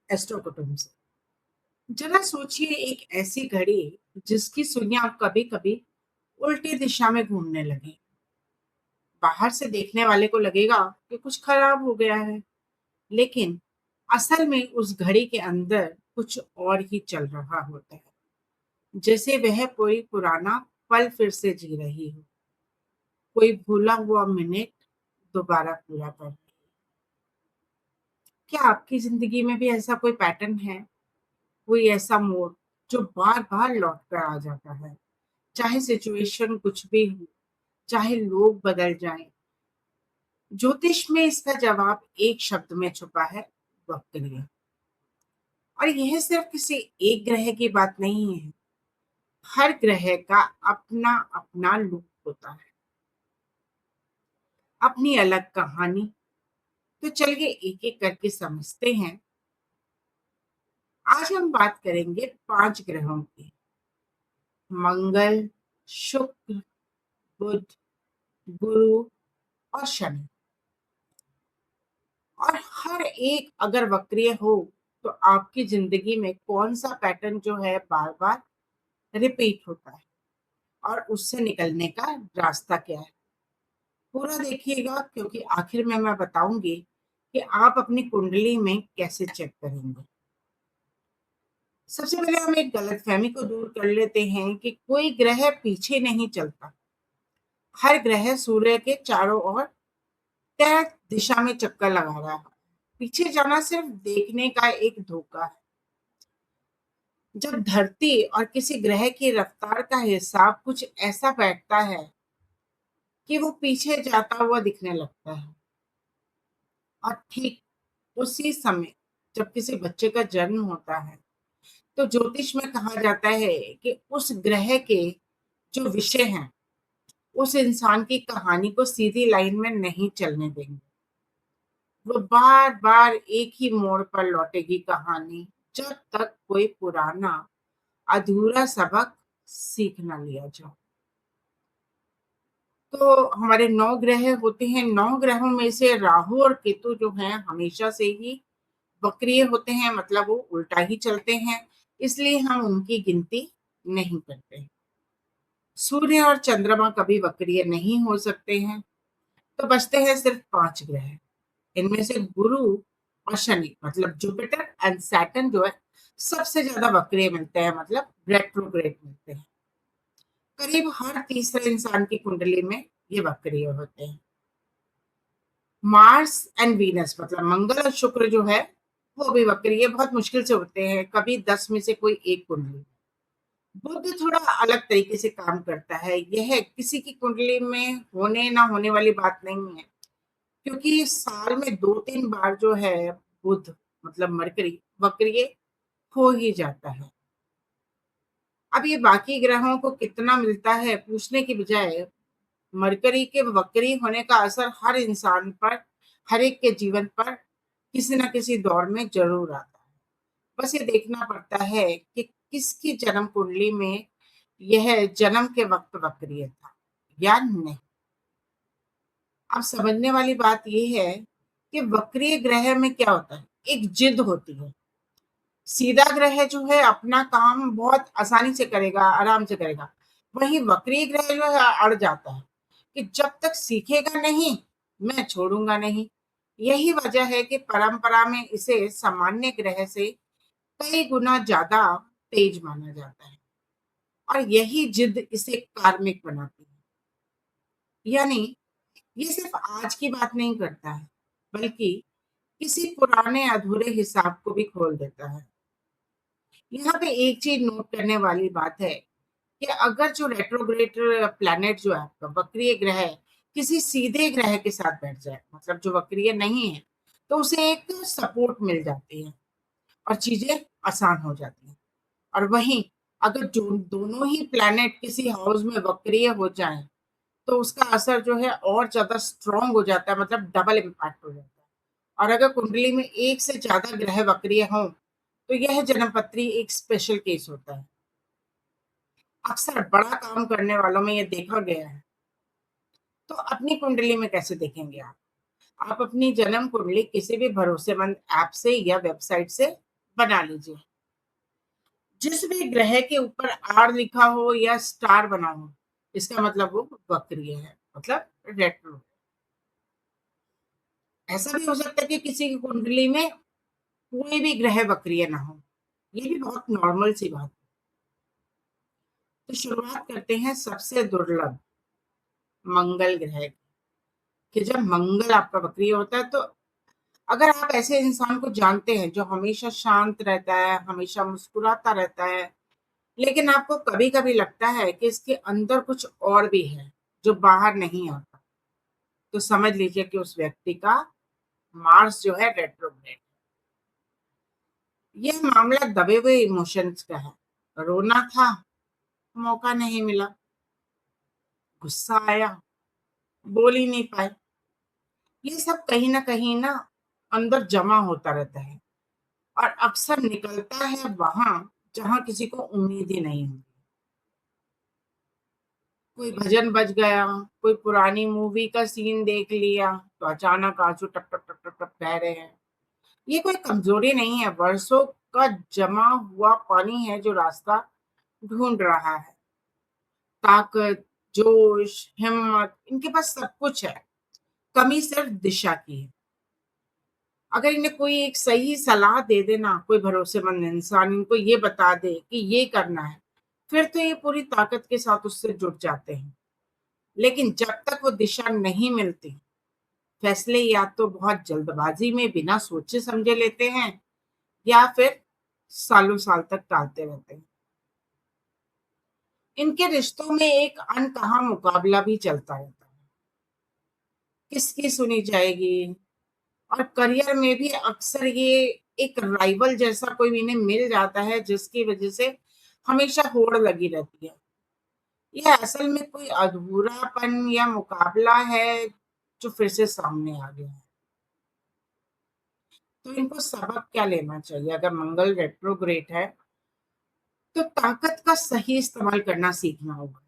Astro कुटुंब से। जरा सोचिए, एक ऐसी घड़ी जिसकी सुइयां कभी कभी उल्टी दिशा में घूमने लगे। बाहर से देखने वाले को लगेगा कि कुछ खराब हो गया है, लेकिन असल में उस घड़ी के अंदर कुछ और ही चल रहा होता है। जैसे वह कोई पुराना पल फिर से जी रही हो, कोई भूला हुआ मिनट दोबारा पूरा कर रही। क्या आपकी जिंदगी में भी ऐसा कोई पैटर्न है, कोई ऐसा मोड़ जो बार बार लौट कर आ जाता है? चाहे सिचुएशन कुछ भी हो, चाहे लोग बदल जाएं। ज्योतिष में इसका जवाब एक शब्द में छुपा है, वक्र। और यह सिर्फ किसी एक ग्रह की बात नहीं है। हर ग्रह का अपना अपना लुक होता है, अपनी अलग कहानी। तो चलिए एक एक करके समझते हैं। आज हम बात करेंगे 5 ग्रहों की। मंगल, शुक्र, बुध, गुरु और शनि। और हर एक अगर वक्रीय हो तो आपकी जिंदगी में कौन सा पैटर्न जो है बार बार रिपीट होता है, और उससे निकलने का रास्ता क्या है। पूरा देखिएगा, क्योंकि आखिर में मैं बताऊंगी कि आप अपनी कुंडली में कैसे चेक करेंगे। सबसे पहले हम एक गलतफहमी को दूर कर लेते हैं कि कोई ग्रह पीछे नहीं चलता। हर ग्रह सूर्य के चारों ओर तय दिशा में चक्कर लगा रहा है। पीछे जाना सिर्फ देखने का एक धोखा है। जब धरती और किसी ग्रह की रफ्तार का हिसाब कुछ ऐसा बैठता है कि वो पीछे जाता हुआ दिखने लगता है। और ठीक उसी समय जब किसी बच्चे का जन्म होता है, तो ज्योतिष में कहा जाता है कि उस ग्रह के जो विषय हैं, उस इंसान की कहानी को सीधी लाइन में नहीं चलने देंगे। वो बार बार एक ही मोड़ पर लौटेगी कहानी, जब तक कोई पुराना अधूरा सबक सीख ना लिया जाए। तो हमारे 9 ग्रह होते हैं। 9 ग्रहों में से राहु और केतु जो हैं हमेशा से ही वक्रीय होते हैं, मतलब वो उल्टा ही चलते हैं। इसलिए हम उनकी गिनती नहीं करते। सूर्य और चंद्रमा कभी वक्रीय नहीं हो सकते हैं। तो बचते हैं सिर्फ 5 ग्रह। इनमें से गुरु और शनि, मतलब जुपिटर एंड सैटर्न जो है, सबसे ज्यादा वक्रीय मिलते हैं, मतलब रेट्रोग्रेड मिलते हैं। करीब हर तीसरे इंसान की कुंडली में ये वक्रीय होते हैं। मार्स एंड वीनस, मतलब मंगल और शुक्र जो है, वो भी वक्रीय बहुत मुश्किल से होते हैं, कभी 10 में से कोई एक कुंडली। बुध थोड़ा अलग तरीके से काम करता है। यह किसी की कुंडली में होने ना होने वाली बात नहीं है, क्योंकि साल में 2-3 बार जो है बुध, मतलब मरकरी, वक्रीय हो ही जाता है। अब ये बाकी ग्रहों को कितना मिलता है पूछने की बजाय, मरकरी के वक्री होने का असर हर इंसान पर, हर एक के जीवन पर किसी न किसी दौर में जरूर आता है। बस ये देखना पड़ता है कि किसकी जन्म कुंडली में यह जन्म के वक्त वक्रीय था या नहीं। अब समझने वाली बात यह है कि वक्रीय ग्रह में क्या होता है, एक जिद होती है। सीधा ग्रह जो है अपना काम बहुत आसानी से करेगा, आराम से करेगा। वहीं वक्रीय ग्रह जो है अड़ जाता है कि जब तक सीखेगा नहीं, मैं छोड़ूंगा नहीं। यही वजह है कि परंपरा में इसे सामान्य ग्रह से कई गुना ज्यादा तेज माना जाता है, और यही जिद इसे कार्मिक बनाती है। यानी ये सिर्फ आज की बात नहीं करता है, बल्कि किसी पुराने अधूरे हिसाब को भी खोल देता है। यहाँ पे एक चीज नोट करने वाली बात है कि अगर जो रेट्रोग्रेड प्लैनेट जो है आपका वक्रीय ग्रह है, किसी सीधे ग्रह के साथ बैठ जाए, मतलब जो वक्रीय नहीं है, तो उसे एक सपोर्ट मिल जाती है और चीजें आसान हो जाती हैं। और वहीं अगर जो दोनों ही प्लैनेट किसी हाउस में वक्रीय हो जाएं, तो उसका असर जो है और ज्यादा स्ट्रांग हो जाता है, मतलब डबल इम्पैक्ट हो जाता है। और अगर कुंडली में एक से ज्यादा ग्रह वक्रीय हों, तो यह जन्मपत्री एक स्पेशल केस होता है। अक्सर बड़ा काम करने वालों में ये देखा गया है। तो अपनी कुंडली में कैसे देखेंगे आप? आप अपनी जन्म कुंडली किसी भी भरोसेमंद ऐप से या वेबसाइट से बना लीजिए। जिस भी ग्रह के ऊपर आर लिखा हो या स्टार बना हो, इसका मतलब वो वक्रीय है, मतलब रेट्रो। ऐसा भी हो सकता है कि किसी की कुंडली में कोई भी ग्रह वक्रीय ना हो, ये भी बहुत नॉर्मल सी बात है। तो शुरुआत करते हैं सबसे दुर्लभ मंगल ग्रह की, कि जब मंगल आपका वक्रीय होता है, तो अगर आप ऐसे इंसान को जानते हैं जो हमेशा शांत रहता है, हमेशा मुस्कुराता रहता है, लेकिन आपको कभी-कभी लगता है कि इसके अंदर कुछ और भी है, जो बाहर नहीं आता, तो समझ लीजिए कि उस व्यक्ति का मार्स जो है रेट्रोग्रेड। ये मामला दबे हुए इमोशंस का है। रोना था, मौका नहीं मिला, गुस्सा आया, बोल ही नहीं पाए। ये सब कहीं न कहीं ना अंदर जमा होता रहता है और अक्सर निकलता है वहाँ जहाँ किसी को उम्मीद ही नहीं होती। कोई भजन बज गया, कोई पुरानी मूवी का सीन देख लिया, तो अचानक आँसू टप टप टप टप टप बह रहे हैं। ये कोई कमजोरी नहीं है, वर्षों का जमा हुआ पानी है जो रास्ता ढूंढ रहा है। ताकत, जोश, हिम्मत, इनके पास सब कुछ है, कमी सिर्फ दिशा की है। अगर इन्हें कोई एक सही सलाह दे दे ना, कोई भरोसेमंद इंसान इनको ये बता दे कि ये करना है, फिर तो ये पूरी ताकत के साथ उससे जुट जाते हैं। लेकिन जब तक वो दिशा नहीं मिलती, फैसले या तो बहुत जल्दबाजी में बिना सोचे समझे लेते हैं, या फिर सालों साल तक टालते रहते हैं। इनके रिश्तों में एक अनकहा मुकाबला भी चलता रहता है, किसकी सुनी जाएगी। और करियर में भी अक्सर ये एक राइवल जैसा कोई इन्हें मिल जाता है, जिसकी वजह से हमेशा होड़ लगी रहती है। ये असल में कोई अधूरापन या मुकाबला है जो फिर से सामने आ गया है। तो इनको सबक क्या लेना चाहिए? अगर मंगल रेट्रोग्रेड है, तो ताकत का सही इस्तेमाल करना सीखना होगा।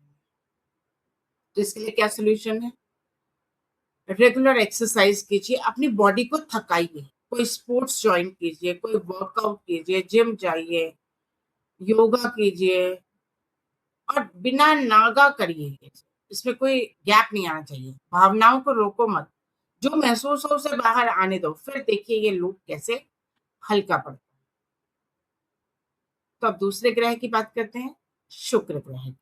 तो इसके लिए क्या सॉल्यूशन है? रेगुलर एक्सरसाइज कीजिए, अपनी बॉडी को थकाइए, कोई स्पोर्ट्स जॉइन कीजिए, कोई वर्कआउट कीजिए, जिम जाइए, योगा कीजिए और बिना नागा करिए ये। इसमें कोई गैप नहीं आना चाहिए। भावनाओं को रोको मत, जो महसूस हो उसे बाहर आने दो, फिर देखिए ये लूप कैसे हल्का पड़ता है। तो अब दूसरे ग्रह की बात करते हैं, शुक्र ग्रह की।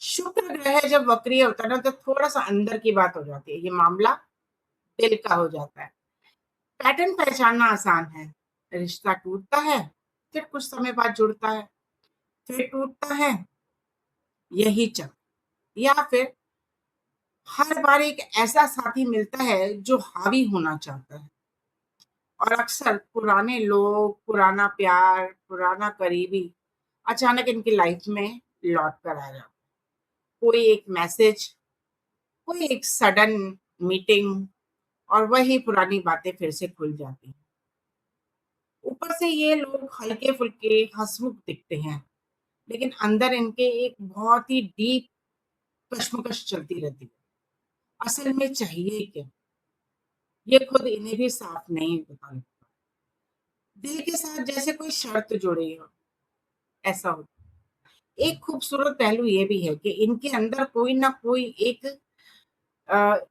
शुक्र ग्रह जब वक्रीय होता है ना, तो थोड़ा-सा अंदर की बात हो जाती है। ये मामला दिल का हो जाता है। पैटर्न पहचानना आसान है। रिश्ता टूटता है, फिर कुछ समय बाद जुड़ता है, फिर टूटता है, यही चक्र। या फिर हर बार एक ऐसा साथी मिलता है जो हावी होना चाहता है, और अक्सर पुराने लोग, पुराना प्यार, पुराना करीबी अचानक इनकी लाइफ में लौट कर आ जाता है। कोई एक मैसेज, कोई एक सडन मीटिंग, और वही पुरानी बातें फिर से खुल जाती हैं। ऊपर से ये लोग हल्के-फुल्के, हँसमुख दिखते हैं, लेकिन अंदर इनके एक बहुत ही डीप कश्मकश चलती रहती है। असल में चाहिए क्या? ये खुद इन्हें भी साफ नहीं पता लगता। दिल के साथ जैसे कोई शर्त जुड़ी हो, ऐसा होता है। एक खूबसूरत पहलू ये भी है कि इनके अंदर कोई ना कोई एक अ,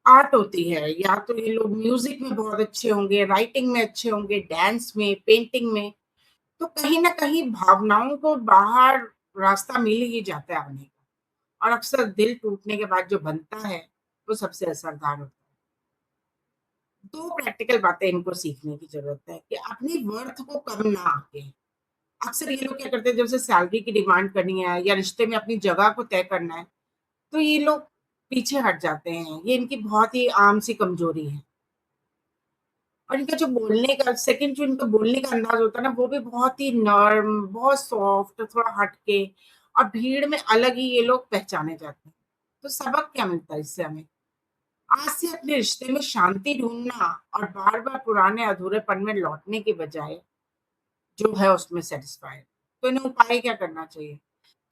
आर्ट होती है। या तो ये लोग म्यूज़िक में बहुत अच्छे होंगे, राइटिंग में अच्छे होंगे, डांस में, पेंटिंग में। तो कहीं न कहीं भावनाओं को बाहर रास्ता मिल ही जाता है आने का, और अक्सर दिल टूटने के बाद जो बनता है, वो सबसे असरदार होता है। 2 प्रैक्टिकल बातें इनको सीखने की ज़रूरत है कि अपनी वर्थ को कम ना आके। अक्सर ये लोग क्या करते हैं, जब से सैलरी की डिमांड करनी है या रिश्ते में अपनी जगह को तय करना है, तो ये लोग पीछे हट जाते हैं। ये इनकी बहुत ही आम सी कमज़ोरी है। और इनका जो बोलने का सेकंड, जो इनका बोलने का अंदाज़ होता है ना, वो भी बहुत ही नर्म, बहुत सॉफ्ट, थोड़ा हट के, और भीड़ में अलग ही ये लोग पहचाने जाते हैं। तो सबक क्या मिलता है इससे हमें? आज से अपने रिश्ते में शांति ढूँढना और बार-बार पुराने अधूरेपन में लौटने के बजाय जो है उसमें सैटिस्फाई। तो इन्हें उपाय क्या करना चाहिए?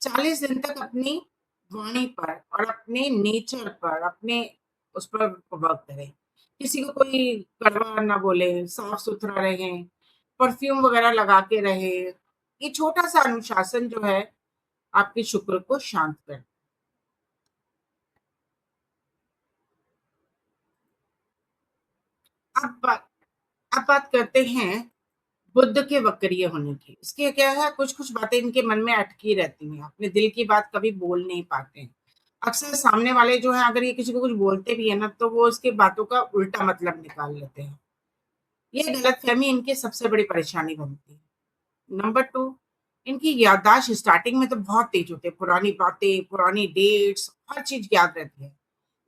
40 दिन तक अपनी वाणी पर और अपने नेचर पर, अपने उस पर वर्क करें। किसी को कोई कड़वा ना बोले, साफ-सुथरा रहें, परफ्यूम वगैरह लगा के रहे। ये छोटा-सा अनुशासन जो है आपके शुक्र को शांत कर। अब बात अब बात करते हैं बुद्ध के वक्रीय होने की। इसके क्या है, कुछ-कुछ बातें इनके मन में अटकी रहती हैं, अपने दिल की बात कभी बोल नहीं पाते हैं। अक्सर सामने वाले जो हैं अगर ये किसी को कुछ बोलते भी हैं ना, तो वो उसकी बातों का उल्टा मतलब निकाल लेते हैं। ये गलतफ़हमी इनकी सबसे बड़ी परेशानी बनती है। नंबर 2, इनकी याददाश्त स्टार्टिंग में तो बहुत तेज़ होती है, पुरानी बातें, पुरानी डेट्स, हर चीज़ याद रहती है।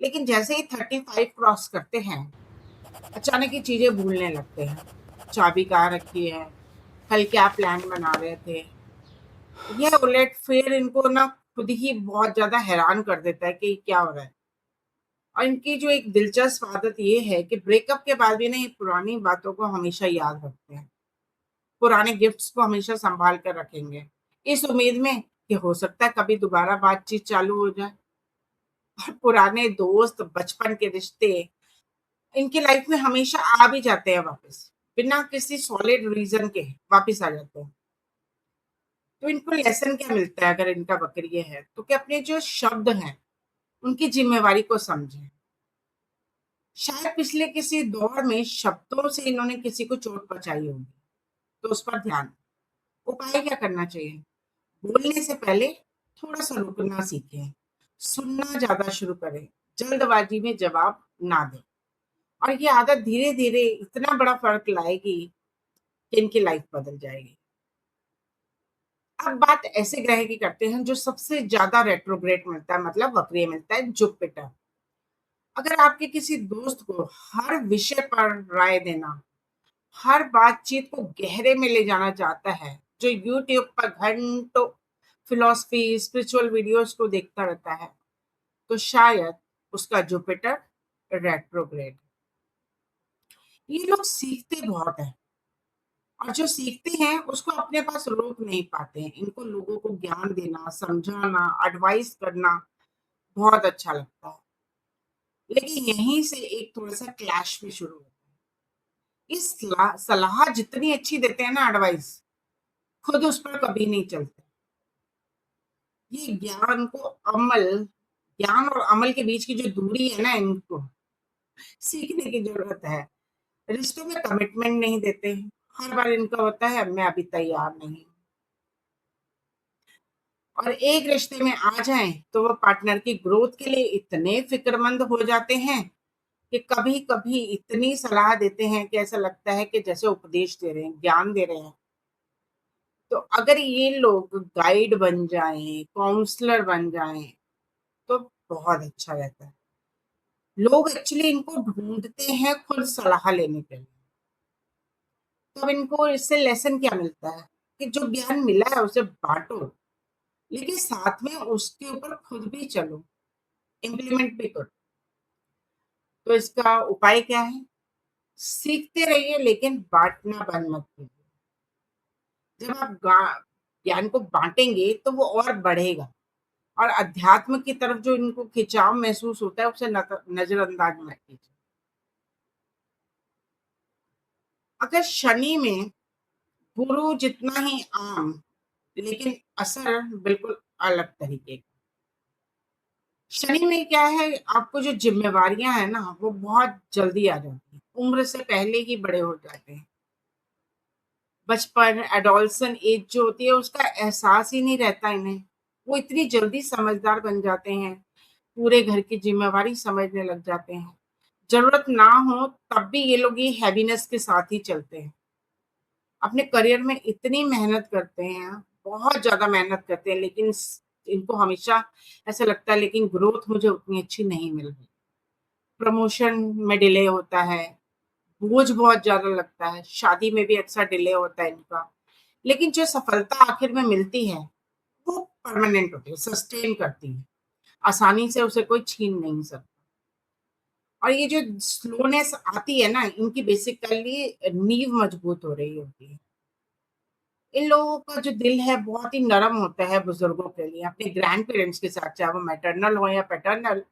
लेकिन जैसे ही 35 क्रॉस करते हैं, अचानक ये चीज़ें भूलने लगते हैं। चाबी कहाँ रखी है? कल क्या प्लान बना रहे थे? यह उलटफेर इनको ना खुद ही बहुत ज़्यादा हैरान कर देता है कि क्या हो रहा है। और इनकी जो एक दिलचस्प आदत ये है कि ब्रेकअप के बाद भी ना ये पुरानी बातों को हमेशा याद रखते हैं। पुराने गिफ्ट्स को हमेशा सँभाल कर रखेंगे, इस उम्मीद में कि हो सकता है कभी दोबारा बातचीत चालू हो जाए। और पुराने दोस्त, बचपन के रिश्ते इनकी लाइफ में हमेशा आ भी जाते हैं वापस, बिना किसी सॉलिड रीज़न के वापिस आ जाते हैं। तो इनको लेसन क्या मिलता है अगर इनका वक्रीय है, तो कि अपने जो शब्द हैं, उनकी ज़िम्मेवारी को समझें। शायद पिछले किसी दौर में शब्दों से इन्होंने किसी को चोट पहुँचाई होगी, तो उस पर ध्यान। उपाय क्या करना चाहिए? बोलने से पहले थोड़ा-सा रुकना सीखें, सुनना ज़्यादा शुरू करें, जल्दबाज़ी में जवाब ना दें। और ये आदत धीरे-धीरे इतना बड़ा फ़र्क लाएगी कि इनकी लाइफ़ बदल जाएगी। अब बात ऐसे ग्रह की करते हैं जो सबसे ज़्यादा रेट्रोग्रेड मिलता है, मतलब वक्रीय मिलता है, जुपिटर। अगर आपके किसी दोस्त को हर विषय पर राय देना, हर बातचीत को गहरे में ले जाना चाहता है, जो यूट्यूब पर घंटों फिलॉसफी, स्पिरिचुअल वीडियोज़ को देखता रहता है, तो शायद उसका जुपिटर रेट्रोग्रेड। ये लोग सीखते बहुत हैं और जो सीखते हैं उसको अपने पास रोक नहीं पाते हैं। इनको लोगों को ज्ञान देना, समझाना, एडवाइस करना बहुत अच्छा लगता है। लेकिन यहीं से एक थोड़ा-सा क्लैश भी शुरू होता है। इस सलाह जितनी अच्छी देते हैं ना एडवाइस, खुद उस पर कभी नहीं चलते। ये ज्ञान और अमल के बीच की जो दूरी है ना, इनको सीखने की ज़रूरत है। रिश्तों में कमिटमेंट नहीं देते। हर बार इनका होता है मैं अभी तैयार नहीं। और एक रिश्ते में आ जाएँ तो वो पार्टनर की ग्रोथ के लिए इतने फ़िक्रमंद हो जाते हैं कि कभी-कभी इतनी सलाह देते हैं कि ऐसा लगता है कि जैसे उपदेश दे रहे हैं, ज्ञान दे रहे हैं। तो अगर ये लोग गाइड बन जाएँ, काउंसलर बन जाएँ, तो बहुत अच्छा रहता है। लोग एक्चुअली इनको ढूँढते हैं खुद सलाह लेने के लिए। तो अब इनको इससे लेसन क्या मिलता है कि जो ज्ञान मिला है उसे बाँटो, लेकिन साथ में उसके ऊपर खुद भी चलो, इम्प्लीमेंट भी करो। तो इसका उपाय क्या है? सीखते रहिए लेकिन बाँटना बंद मत कीजिए। जब आप ज्ञान को बाँटेंगे तो वो और बढ़ेगा और अध्यात्म की तरफ जो इनको खिंचाव महसूस होता है उसे नज़रअंदाज मत कीजिए। अगर शनि में गुरु जितना ही आम, लेकिन असर बिल्कुल अलग तरीके का। शनि में क्या है, आपको जो ज़िम्मेवारियाँ हैं ना, वो बहुत जल्दी आ जाती हैं। उम्र से पहले ही बड़े हो जाते हैं। बचपन, एडोलसेंट एज जो होती है उसका एहसास ही नहीं रहता इन्हें। वो इतनी जल्दी समझदार बन जाते हैं, पूरे घर की ज़िम्मेवारी समझने लग जाते हैं। ज़रूरत ना हो तब भी ये लोग ये हैवीनेस के साथ ही चलते हैं। अपने करियर में इतनी मेहनत करते हैं, बहुत ज़्यादा मेहनत करते हैं, लेकिन इनको हमेशा ऐसा लगता है लेकिन ग्रोथ मुझे उतनी अच्छी नहीं मिल रही। प्रमोशन में डिले होता है, बोझ बहुत ज़्यादा लगता है, शादी में भी अक्सर डिले होता है इनका। लेकिन जो सफलता आखिर में मिलती है, वो परमानेंट होती है, सस्टेन करती है। आसानी से उसे कोई छीन नहीं सकता। और ये जो स्लोनेस आती है ना, इनकी बेसिकली नींव मजबूत हो रही होती है। इन लोगों का जो दिल है बहुत ही नरम होता है बुजुर्गों के लिए, अपने ग्रैंड पेरेंट्स के साथ, चाहे वो मैटरनल हो या पैटर्नल,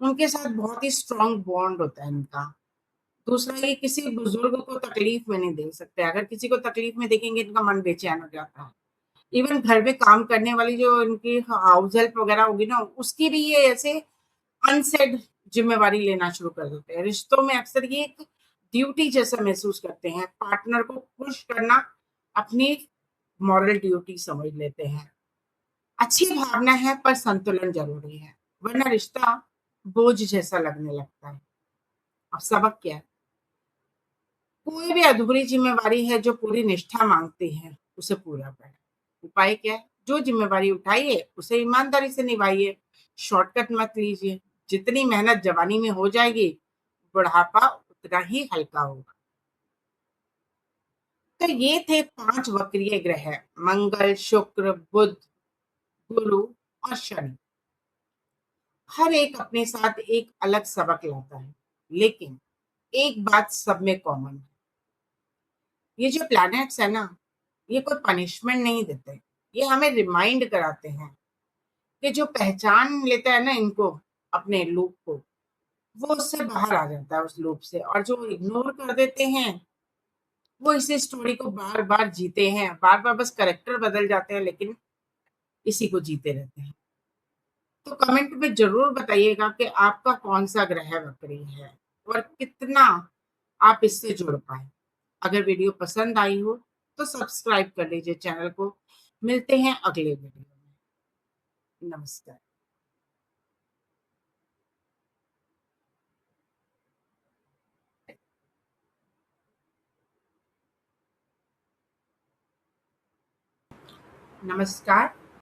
उनके साथ बहुत ही स्ट्रॉन्ग बॉन्ड होता है इनका। दूसरा, ये किसी बुजुर्ग को तकलीफ में नहीं दे सकते। अगर किसी को तकलीफ में देखेंगे, इनका मन बेचैन हो जाता है। इवन घर में काम करने वाली जो इनकी हाउस हेल्प वगैरह होगी ना, उसकी भी ये ऐसे अनसेड जिम्मेवारी लेना शुरू कर देते हैं। रिश्तों में अक्सर ये एक ड्यूटी जैसा महसूस करते हैं। पार्टनर को खुश करना अपनी मॉरल ड्यूटी समझ लेते हैं। अच्छी भावना है, पर संतुलन ज़रूरी है, वरना रिश्ता बोझ जैसा लगने लगता है। अब सबक क्या है? कोई भी अधूरी ज़िम्मेवारी है जो पूरी निष्ठा माँगती है, उसे पूरा करें। उपाय क्या है? जो ज़िम्मेवारी उठाई है, उसे ईमानदारी से निभाइए, शॉर्टकट मत लीजिए। जितनी मेहनत जवानी में हो जाएगी, बुढ़ापा उतना ही हल्का होगा। तो ये थे 5 वक्रीय ग्रह, मंगल, शुक्र, बुध, गुरु और शनि। हर एक अपने साथ एक अलग सबक लाता है, लेकिन एक बात सब में कॉमन है। ये जो प्लैनेट्स है ना, ये कोई पनिशमेंट नहीं देते। ये हमें रिमाइंड कराते हैं कि जो पहचान लेता है ना इनको, अपने लूप को, वो उससे बाहर आ जाता है उस लूप से, और जो इग्नोर कर देते हैं, वो इसी स्टोरी को बार-बार जीते हैं। बार-बार बस कैरेक्टर बदल जाते हैं, लेकिन इसी को जीते रहते हैं। तो कमेंट में ज़रूर बताइएगा कि आपका कौन-सा ग्रह वक्री है और कितना आप इससे जुड़ पाए। अगर वीडियो पसंद आई हो, तो सब्सक्राइब कर लीजिए चैनल को। मिलते हैं अगले वीडियो में। नमस्कार। नमस्कार।